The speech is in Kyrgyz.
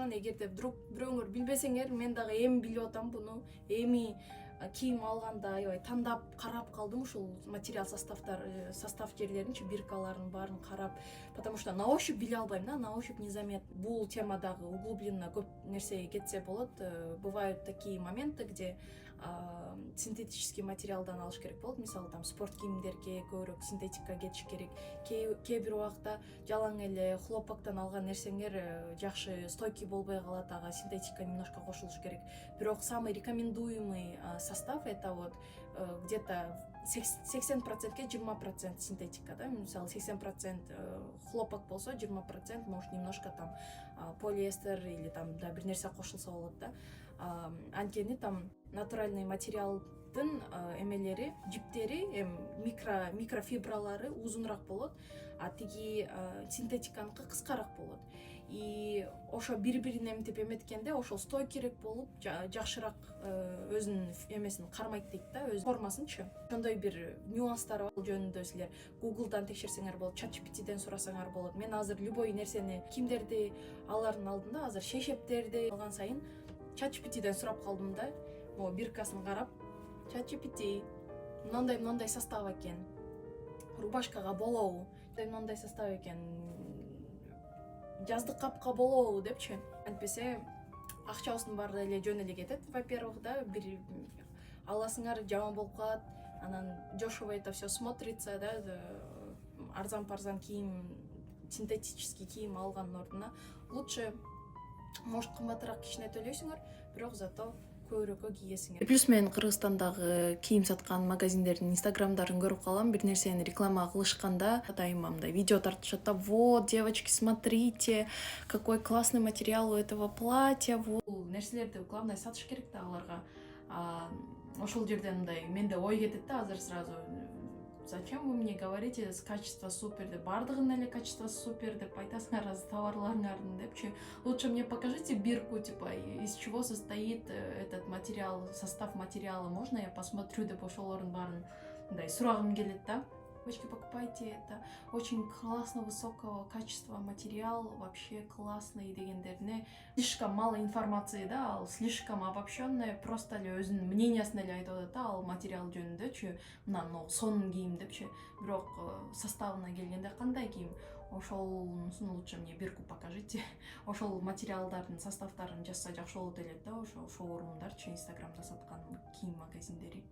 ошондон эгерде вдруг бирөөңөр билбесеңер, мен дагы эми билип атам буну, эми кийим алганда аябай тандап карап калдым ушул материал состав жерлеринчи биркаларын баарын карап, потому что на ощупь биле албайм да, на ощупь незаметно. Бул темадагы углубленно көп нерсеге кетсе болот. Бывают такие моменты, где синтетический материалдан алыш керек болот. Мисалы там спорт кийимдерге көбүрөөк синтетика кетиш керек. Кээ бир убакта жалаң эле хлопоктон алган нерсеңер жакшы стойкий болбой калат, ага синтетика немножко кошулуш керек. Бирок самый рекомендуемый состав это вот где-то 80%-ке 20% синтетика, да, мисалы 80% хлопок болсо, 20% может немножко там полиэстер или там да бир нерсе кошулса болот да. Анткени там натуральный материалдын эмелери, жиптери, микрофибралары узунураак болот, а тиги синтетиканыкы кыскараак болот. И ошо бири-бирин эмтип эметкенде ошол стойкирээк болуп, жакшыраак өзүнүн эмесин кармайт дейт да, өз формасынчы. Ошондой бир нюанстар бар. Бул жөнүндө силер Google'дан текшерсеңер болот, ChatGPT'ден сурасаңар болот. Мен азыр любой нерсени, кийимдерди алардын алдында азыр шешептерди алган сайын ChatGPT'ден сурап калдым да. Могу биркасын карап, ChatGPT мындай состав экен. Рубашкага болобу? Мындай состав экен. Жаздык капка болобу депчи. Антпесе акчабыздын баары эле жөн эле кетет, во-первых, да, бир аласыңар жаман болуп калат, анан дешево это все смотрится, да, арзан-парзан кийим, синтетический кийим алгандын ордуна лучше, может, кымбатыраак кичине төлөйсүңөр, бирок зато көбүрөөккө кийесиңер. Плюс мен Кыргызстандагы кийим саткан магазиндердин инстаграмдарын көрүп калам. Бир нерсени реклама кылышканда атайын мындай видео тартышат да: вот, девочки, смотрите, какой классный материал у этого платья. Бул нерселерди главное сатыш керек да аларга. Ошол жерден мындай менде ой кетет да азыр сразу: зачем вы мне говорите, качество супер деп, бардыгынын эле качествосы супер деп айтасыңар азыр товарларыңардын депчи. Лучше мне покажите бирку, типа, из чего состоит этот материал, состав материала, можно я посмотрю деп ошолордун баарын мындай сурагым келет да. Девочки, покупайте, это очень классно, высокого качества материал, вообще классный дегендерине. Слишком мало информации, да, ал слишком обобщенное, просто эле өзүнүн мнениясын эле айтып атат да ал материал жөнүндөчү, мына сонун кийим депчи. Бирок составына келгенде кандай кийим? Ошолусун лучше мне бирку покажите. Ошол материалдардын составдарын жазса жакшы болот эле да, ошо шоурумдарчы, инстаграмда саткан кийим магазиндери.